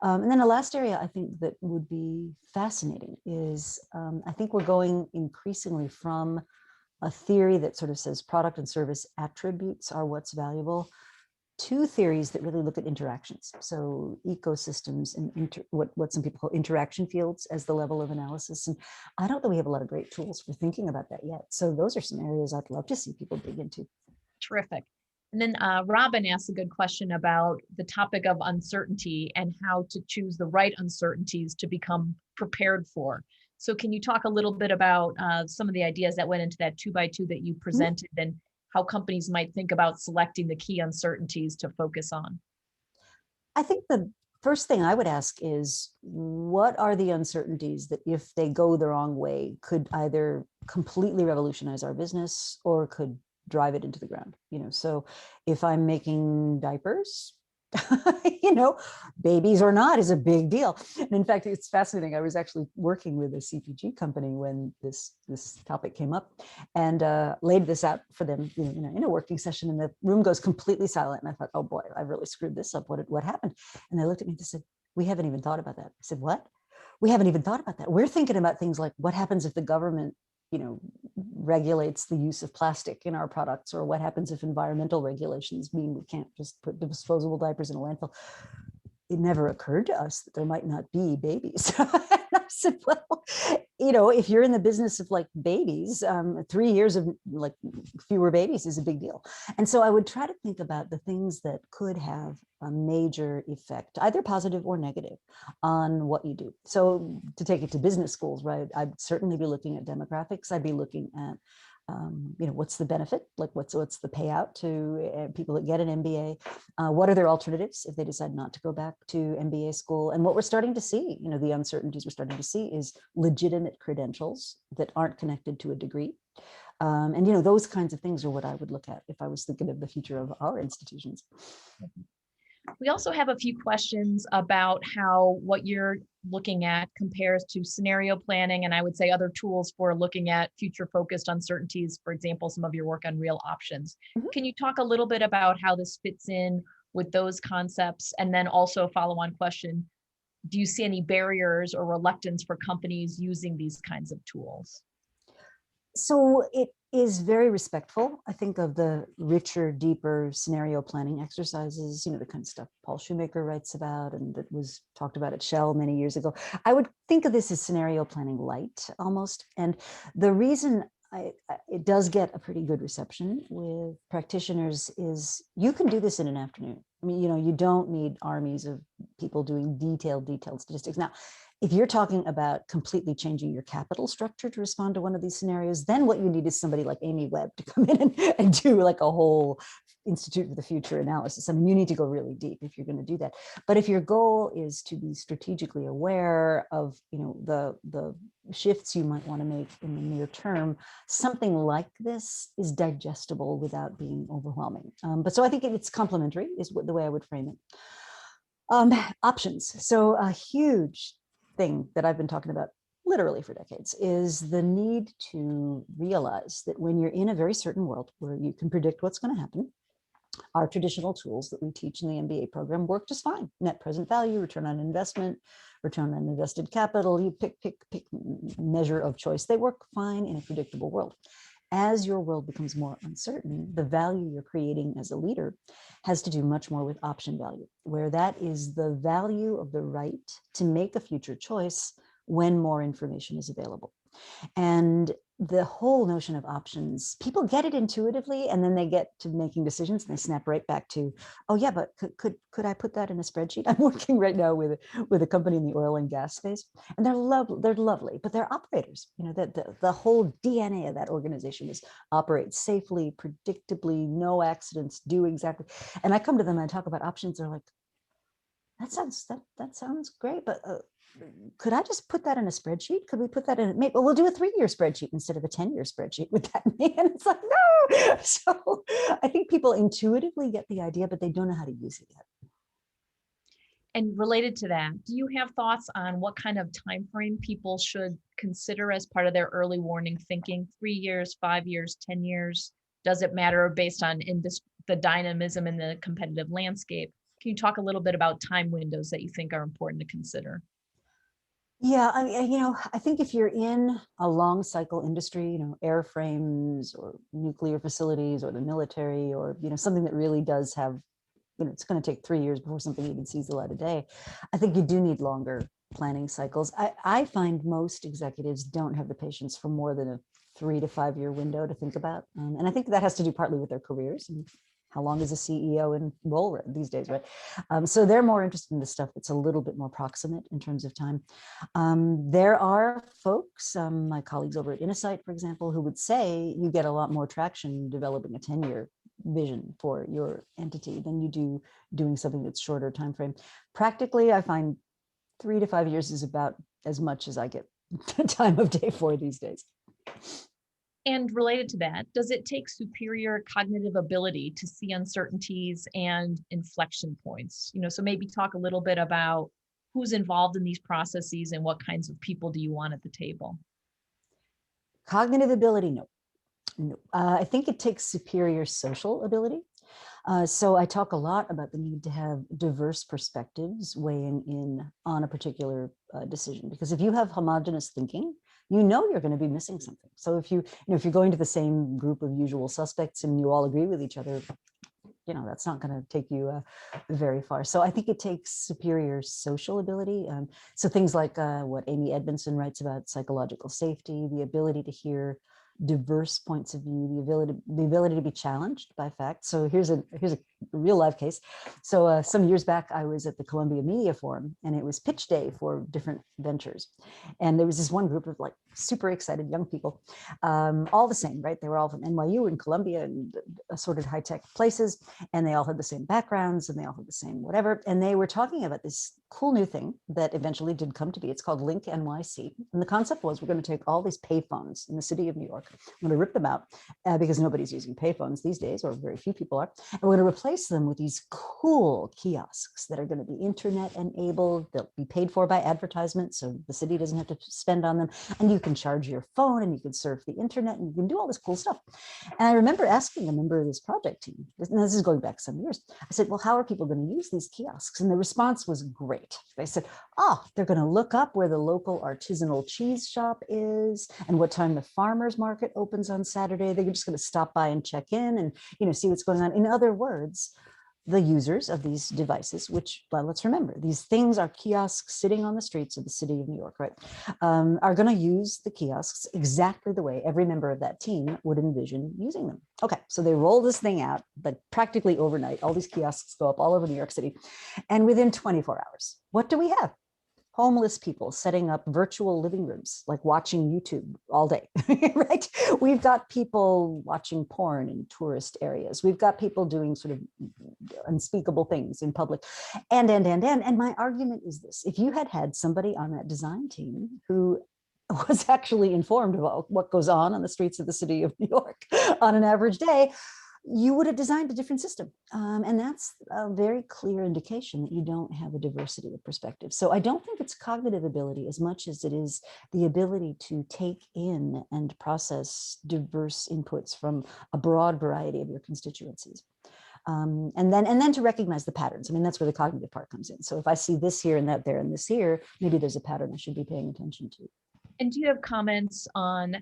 And then the last area I think that would be fascinating is I think we're going increasingly from a theory that sort of says product and service attributes are what's valuable to theories that really look at interactions. So ecosystems and what some people call interaction fields as the level of analysis. And I don't think we have a lot of great tools for thinking about that yet. So those are some areas I'd love to see people dig into. Terrific. And then Robin asked a good question about the topic of uncertainty and how to choose the right uncertainties to become prepared for. So can you talk a little bit about some of the ideas that went into that 2x2 that you presented and how companies might think about selecting the key uncertainties to focus on? I think the first thing I would ask is, what are the uncertainties that if they go the wrong way could either completely revolutionize our business or could drive it into the ground? So if I'm making diapers, babies or not is a big deal. And in fact, it's fascinating. I was actually working with a CPG company when this topic came up, and laid this out for them, in a working session, and the room goes completely silent. And I thought, oh boy, I really screwed this up. What happened? And they looked at me and said, "We haven't even thought about that." I said, "What? We haven't even thought about that. We're thinking about things like what happens if the government regulates the use of plastic in our products, or what happens if environmental regulations mean we can't just put disposable diapers in a landfill." It never occurred to us that there might not be babies. And I said, well, if you're in the business of babies, 3 years of fewer babies is a big deal. And so I would try to think about the things that could have a major effect, either positive or negative, on what you do. So to take it to business schools, right, I'd certainly be looking at demographics. I'd be looking at what's the benefit? What's the payout to people that get an MBA? What are their alternatives if they decide not to go back to MBA school? And what we're starting to see, the uncertainties we're starting to see is legitimate credentials that aren't connected to a degree. And those kinds of things are what I would look at if I was thinking of the future of our institutions. We also have a few questions about how what you're looking at compares to scenario planning, and I would say other tools for looking at future focused uncertainties, for example, some of your work on real options. Can you talk a little bit about how this fits in with those concepts? And then also a follow-on question, do you see any barriers or reluctance for companies using these kinds of tools? So it is very respectful, I think, of the richer, deeper scenario planning exercises, the kind of stuff Paul Shoemaker writes about and that was talked about at Shell many years ago. I would think of this as scenario planning light almost. And the reason it does get a pretty good reception with practitioners is you can do this in an afternoon. I mean, you don't need armies of people doing detailed statistics. Now, if you're talking about completely changing your capital structure to respond to one of these scenarios, then what you need is somebody like Amy Webb to come in and do like a whole Institute for the Future analysis. I mean, you need to go really deep if you're going to do that. But if your goal is to be strategically aware of, the shifts you might want to make in the near term, something like this is digestible without being overwhelming. But so I think it's complementary is the way I would frame it. Options. So a huge thing that I've been talking about literally for decades is the need to realize that when you're in a very certain world where you can predict what's going to happen, our traditional tools that we teach in the MBA program work just fine. Net present value, return on investment, return on invested capital, you pick measure of choice. They work fine in a predictable world. As your world becomes more uncertain, the value you're creating as a leader has to do much more with option value, where that is the value of the right to make a future choice when more information is available. And the whole notion of options, people get it intuitively, and then they get to making decisions and they snap right back to, oh yeah, but could I put that in a spreadsheet? I'm working right now with a company in the oil and gas space, and they're lovely, but they're operators. The whole DNA of that organization is operate safely, predictably, no accidents, do exactly. And I come to them and I talk about options. They're like, that sounds great, but could I just put that in a spreadsheet? Could we put that in? Maybe we'll do a 3-year spreadsheet instead of a 10-year spreadsheet. Would that mean? And it's like, no. So I think people intuitively get the idea, but they don't know how to use it yet. And related to that, do you have thoughts on what kind of time frame people should consider as part of their early warning thinking? 3 years, 5 years, 10 years? Does it matter based on the dynamism in the competitive landscape? Can you talk a little bit about time windows that you think are important to consider? Yeah, I think if you're in a long cycle industry, airframes or nuclear facilities or the military, or something that really does have, it's going to take 3 years before something even sees the light of day, I think you do need longer planning cycles. I find most executives don't have the patience for more than a 3 to 5 year window to think about, and I think that has to do partly with their careers and how long is a CEO in role these days, right? So they're more interested in the stuff that's a little bit more proximate in terms of time. There are folks, my colleagues over at Innosight, for example, who would say you get a lot more traction developing a 10-year vision for your entity than you do doing something that's shorter time frame. Practically, I find 3 to 5 years is about as much as I get time of day for these days. And related to that, does it take superior cognitive ability to see uncertainties and inflection points? So maybe talk a little bit about who's involved in these processes and what kinds of people do you want at the table? Cognitive ability, no. I think it takes superior social ability. So I talk a lot about the need to have diverse perspectives weighing in on a particular decision, because if you have homogenous thinking, you're going to be missing something. So if if you're going to the same group of usual suspects and you all agree with each other, that's not going to take you very far. So I think it takes superior social ability. So things like what Amy Edmondson writes about psychological safety, the ability to hear diverse points of view, the ability to be challenged by facts. So here's a real life case. So some years back, I was at the Columbia Media Forum, and it was pitch day for different ventures. And there was this one group of like super excited young people, all the same, right? They were all from NYU and Columbia and assorted high tech places, and they all had the same backgrounds and they all had the same whatever. And they were talking about this cool new thing that eventually did come to be. It's called Link NYC. And the concept was, we're going to take all these payphones in the city of New York. I'm going to rip them out because nobody's using payphones these days, or very few people are. And we're going to replace them with these cool kiosks that are going to be internet enabled. They'll be paid for by advertisement, so the city doesn't have to spend on them. And you can charge your phone and you can surf the internet and you can do all this cool stuff. And I remember asking a member of this project team, and this is going back some years, I said, well, how are people going to use these kiosks? And the response was great. They said, they're going to look up where the local artisanal cheese shop is and what time the farmer's market opens on Saturday. They're just going to stop by and check in and see what's going on. In other words, the users of these devices, which, well, let's remember, these things are kiosks sitting on the streets of the city of New York, right, are going to use the kiosks exactly the way every member of that team would envision using them. Okay, so they roll this thing out, but practically overnight, all these kiosks go up all over New York City. And within 24 hours, what do we have? Homeless people setting up virtual living rooms, like watching YouTube all day, right? We've got people watching porn in tourist areas. We've got people doing sort of unspeakable things in public, and my argument is this: if you had had somebody on that design team who was actually informed about what goes on the streets of the city of New York on an average day, you would have designed a different system. And that's a very clear indication that you don't have a diversity of perspective. So I don't think it's cognitive ability as much as it is the ability to take in and process diverse inputs from a broad variety of your constituencies. And then to recognize the patterns. I mean, that's where the cognitive part comes in. So if I see this here and that there and this here, maybe there's a pattern I should be paying attention to. And do you have comments on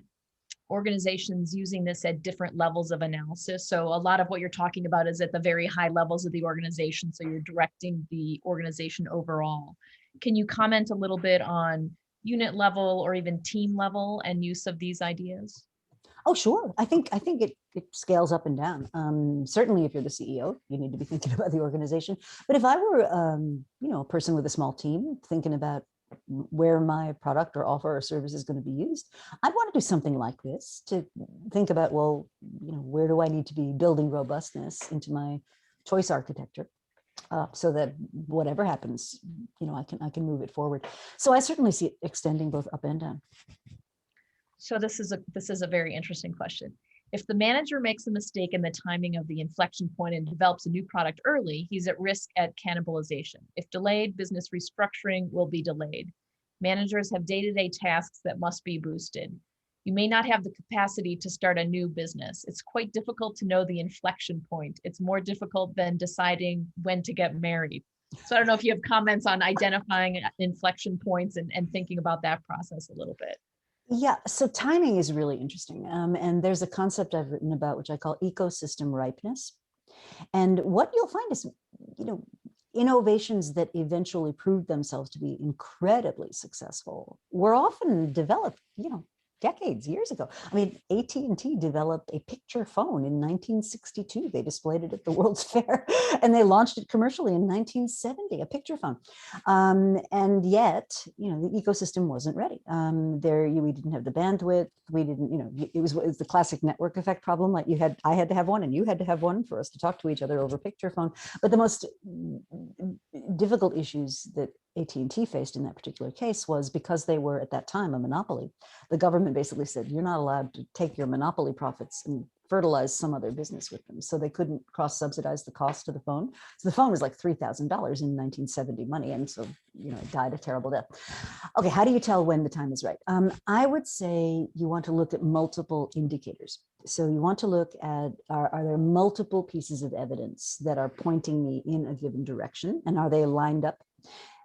organizations using this at different levels of analysis? So a lot of what you're talking about is at the very high levels of the organization. So you're directing the organization overall. Can you comment a little bit on unit level or even team level and use of these ideas? Oh, sure. I think it scales up and down. Certainly, if you're the CEO, you need to be thinking about the organization. But if I were, a person with a small team thinking about where my product or offer or service is going to be used, I'd want to do something like this to think about, well, where do I need to be building robustness into my choice architecture so that whatever happens, I can move it forward. So I certainly see it extending both up and down. So this is a very interesting question. If the manager makes a mistake in the timing of the inflection point and develops a new product early, he's at risk at cannibalization. If delayed, business restructuring will be delayed. Managers have day-to-day tasks that must be boosted. You may not have the capacity to start a new business. It's quite difficult to know the inflection point. It's more difficult than deciding when to get married. So I don't know if you have comments on identifying inflection points and thinking about that process a little bit. Yeah, so timing is really interesting. And there's a concept I've written about, which I call ecosystem ripeness. And what you'll find is, innovations that eventually proved themselves to be incredibly successful were often developed, decades, years ago. I mean, AT&T developed a picture phone in 1962. They displayed it at the World's Fair, and they launched it commercially in 1970, a picture phone. And yet, the ecosystem wasn't ready. We didn't have the bandwidth. We didn't, it was the classic network effect problem. Like I had to have one and you had to have one for us to talk to each other over picture phone. But the most difficult issues that AT&T faced in that particular case was because they were at that time a monopoly. The government basically said, you're not allowed to take your monopoly profits and fertilize some other business with them. So they couldn't cross-subsidize the cost of the phone. So the phone was like $3,000 in 1970 money. And so, it died a terrible death. Okay, how do you tell when the time is right? I would say you want to look at multiple indicators. So you want to look at, are there multiple pieces of evidence that are pointing me in a given direction? And are they lined up?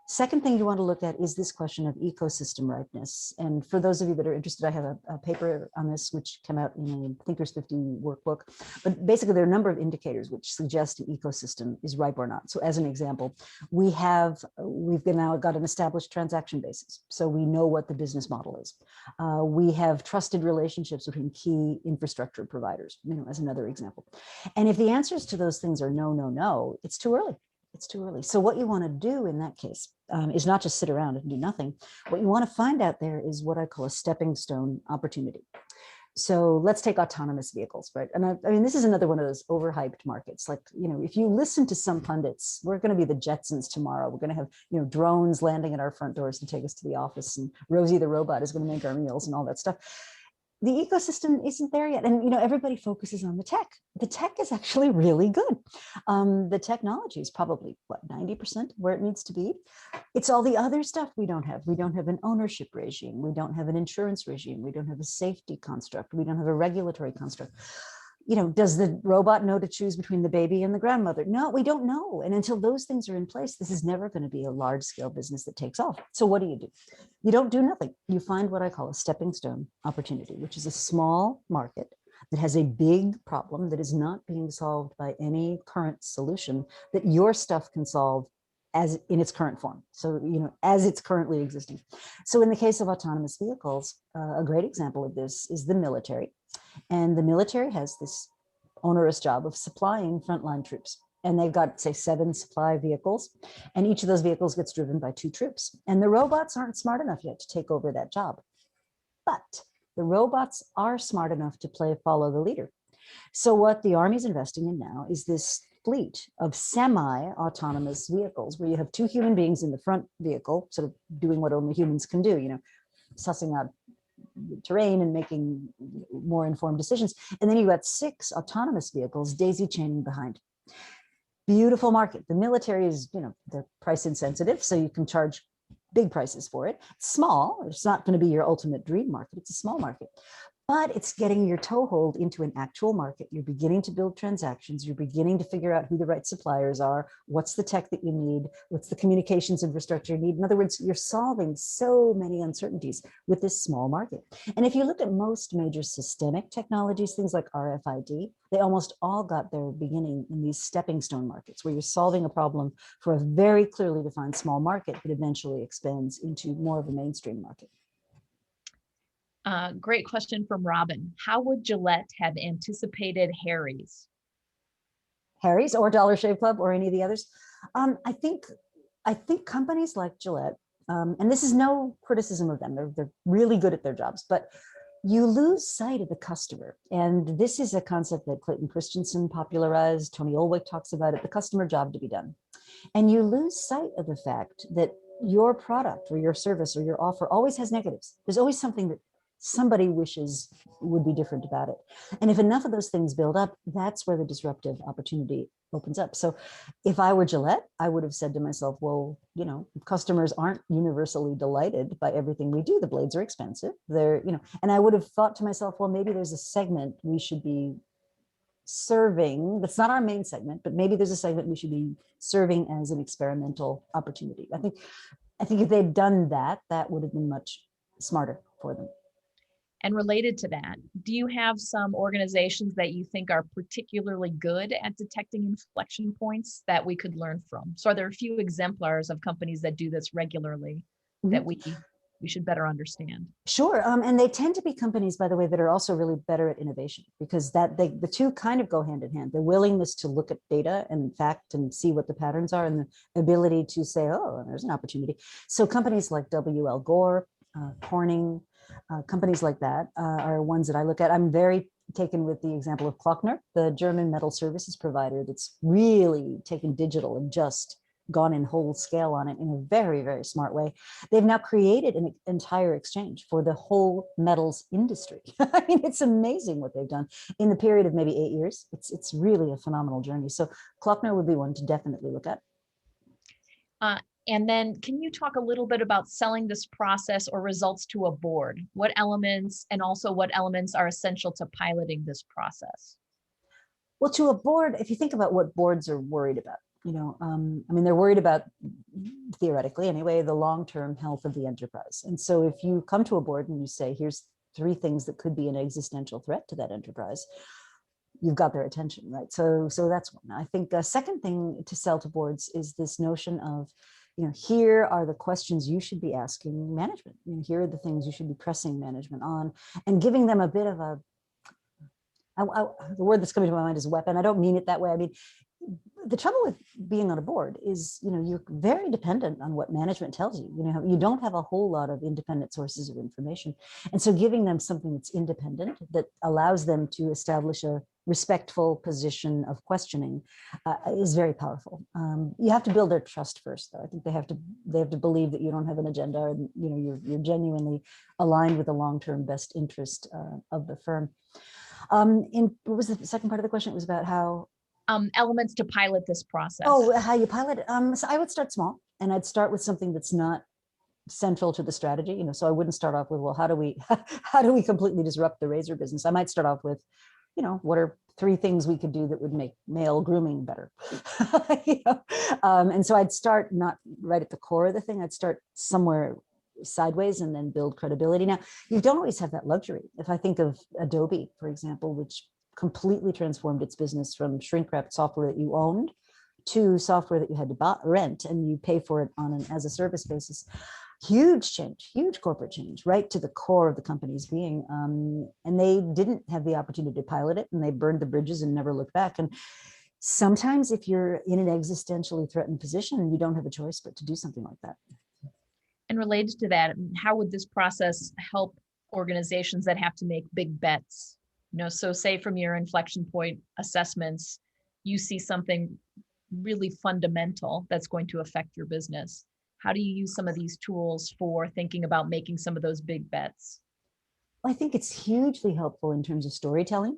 Second thing you want to look at is this question of ecosystem ripeness. And for those of you that are interested, I have a paper on this, which came out in a Thinkers 50 workbook. But basically, there are a number of indicators which suggest an ecosystem is ripe or not. So as an example, we've now got an established transaction basis. So we know what the business model is. We have trusted relationships between key infrastructure providers, as another example. And if the answers to those things are no, it's too early. It's too early. So what you want to do in that case is not just sit around and do nothing. What you want to find out there is what I call a stepping stone opportunity. So let's take autonomous vehicles, right? And I mean, this is another one of those overhyped markets. Like, if you listen to some pundits, we're going to be the Jetsons tomorrow. We're going to have, drones landing at our front doors to take us to the office, and Rosie the robot is going to make our meals and all that stuff. The ecosystem isn't there yet. And, everybody focuses on the tech. The tech is actually really good. The technology is probably, 90% where it needs to be. It's all the other stuff we don't have. We don't have an ownership regime. We don't have an insurance regime. We don't have a safety construct. We don't have a regulatory construct. Does the robot know to choose between the baby and the grandmother? No, we don't know. And until those things are in place, this is never going to be a large scale business that takes off. So what do? You don't do nothing. You find what I call a stepping stone opportunity, which is a small market that has a big problem that is not being solved by any current solution that your stuff can solve as in its current form. So, as it's currently existing. So in the case of autonomous vehicles, a great example of this is the military. And the military has this onerous job of supplying frontline troops. And they've got, say, 7 supply vehicles, and each of those vehicles gets driven by 2 troops. And the robots aren't smart enough yet to take over that job. But the robots are smart enough to follow the leader. So what the Army's investing in now is this fleet of semi-autonomous vehicles where you have 2 human beings in the front vehicle, sort of doing what only humans can do, sussing out terrain and making more informed decisions. And then you've got 6 autonomous vehicles daisy chaining behind. Beautiful market. The military is, they're price insensitive, so you can charge big prices for it. It's small. It's not going to be your ultimate dream market. It's a small market. But it's getting your toehold into an actual market. You're beginning to build transactions. You're beginning to figure out who the right suppliers are. What's the tech that you need? What's the communications infrastructure you need? In other words, you're solving so many uncertainties with this small market. And if you look at most major systemic technologies, things like RFID, they almost all got their beginning in these stepping stone markets where you're solving a problem for a very clearly defined small market that eventually expands into more of a mainstream market. Great question from Robin. How would Gillette have anticipated Harry's? Harry's or Dollar Shave Club or any of the others? I think companies like Gillette, and this is no criticism of them, they're really good at their jobs, but you lose sight of the customer. And this is a concept that Clayton Christensen popularized, Tony Olwick talks about it, the customer job to be done. And you lose sight of the fact that your product or your service or your offer always has negatives. There's always something that somebody wishes would be different about it. And if enough of those things build up, that's where the disruptive opportunity opens up. So if I were Gillette, I would have said to myself, well, customers aren't universally delighted by everything we do. The blades are expensive. And I would have thought to myself, well, maybe there's a segment we should be serving. That's not our main segment, but maybe there's a segment we should be serving as an experimental opportunity. I think if they'd done that, that would have been much smarter for them. And related to that, do you have some organizations that you think are particularly good at detecting inflection points that we could learn from? So are there a few exemplars of companies that do this regularly that we should better understand? Sure. And they tend to be companies, by the way, that are also really better at innovation, because the two kind of go hand in hand. The willingness to look at data and fact and see what the patterns are, and the ability to say, oh, there's an opportunity. So companies like W.L. Gore, Corning, companies like that are ones that I look at. I'm very taken with the example of Klockner, the German metal services provider that's really taken digital and just gone in whole scale on it in a very, very smart way. They've now created an entire exchange for the whole metals industry. I mean, it's amazing what they've done in the period of maybe 8 years. It's really a phenomenal journey. So Klockner would be one to definitely look at. And then can you talk a little bit about selling this process or results to a board? What elements and also what elements are essential to piloting this process? Well, to a board, if you think about what boards are worried about, they're worried about, theoretically anyway, the long-term health of the enterprise. And so if you come to a board and you say, here's 3 things that could be an existential threat to that enterprise, you've got their attention, right? So that's one. I think a second thing to sell to boards is this notion of, here are the questions you should be asking management. Here are the things you should be pressing management on, and giving them a bit of the word that's coming to my mind is weapon. I don't mean it that way. I mean, the trouble with being on a board is, you're very dependent on what management tells you. You don't have a whole lot of independent sources of information. And so giving them something that's independent, that allows them to establish a respectful position of questioning is very powerful. You have to build their trust first, though. I think they have to believe that you don't have an agenda, and you're genuinely aligned with the long-term best interest of the firm. What was the second part of the question? It was about how elements to pilot this process. Oh, how you pilot it. So I would start small, and I'd start with something that's not central to the strategy. So I wouldn't start off with, well, how do we completely disrupt the razor business? I might start off with, what are 3 things we could do that would make male grooming better? And so I'd start not right at the core of the thing. I'd start somewhere sideways and then build credibility. Now, you don't always have that luxury. If I think of Adobe, for example, which completely transformed its business from shrink-wrapped software that you owned to software that you had to rent, and you pay for it on an as a service basis. Huge change, huge corporate change, right to the core of the company's being. And they didn't have the opportunity to pilot it, and they burned the bridges and never looked back. And sometimes if you're in an existentially threatened position, you don't have a choice but to do something like that. And related to that, how would this process help organizations that have to make big bets? So say from your inflection point assessments, you see something really fundamental that's going to affect your business. How do you use some of these tools for thinking about making some of those big bets? I think it's hugely helpful in terms of storytelling,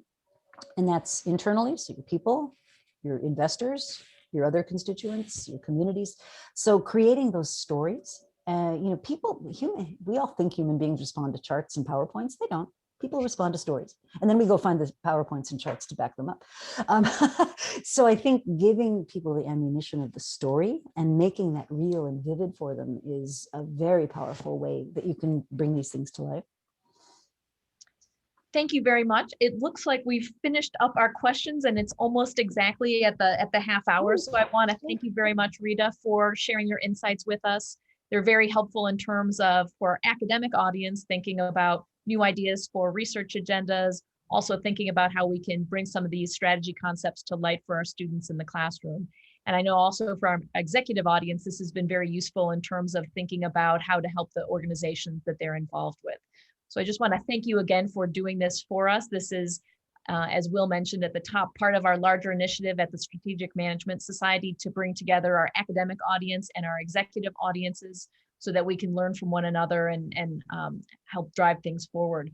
and that's internally, so your people, your investors, your other constituents, your communities. So creating those stories, we all think human beings respond to charts and PowerPoints. They don't. People respond to stories, and then we go find the PowerPoints and charts to back them up. So I think giving people the ammunition of the story and making that real and vivid for them is a very powerful way that you can bring these things to life. Thank you very much. It looks like we've finished up our questions, and it's almost exactly at the half hour. So I want to thank you very much, Rita, for sharing your insights with us. They're very helpful in terms of, for our academic audience, thinking about new ideas for research agendas, also thinking about how we can bring some of these strategy concepts to light for our students in the classroom. And I know also for our executive audience, this has been very useful in terms of thinking about how to help the organizations that they're involved with. So I just want to thank you again for doing this for us. This is, as Will mentioned at the top, part of our larger initiative at the Strategic Management Society to bring together our academic audience and our executive audiences so that we can learn from one another and help drive things forward.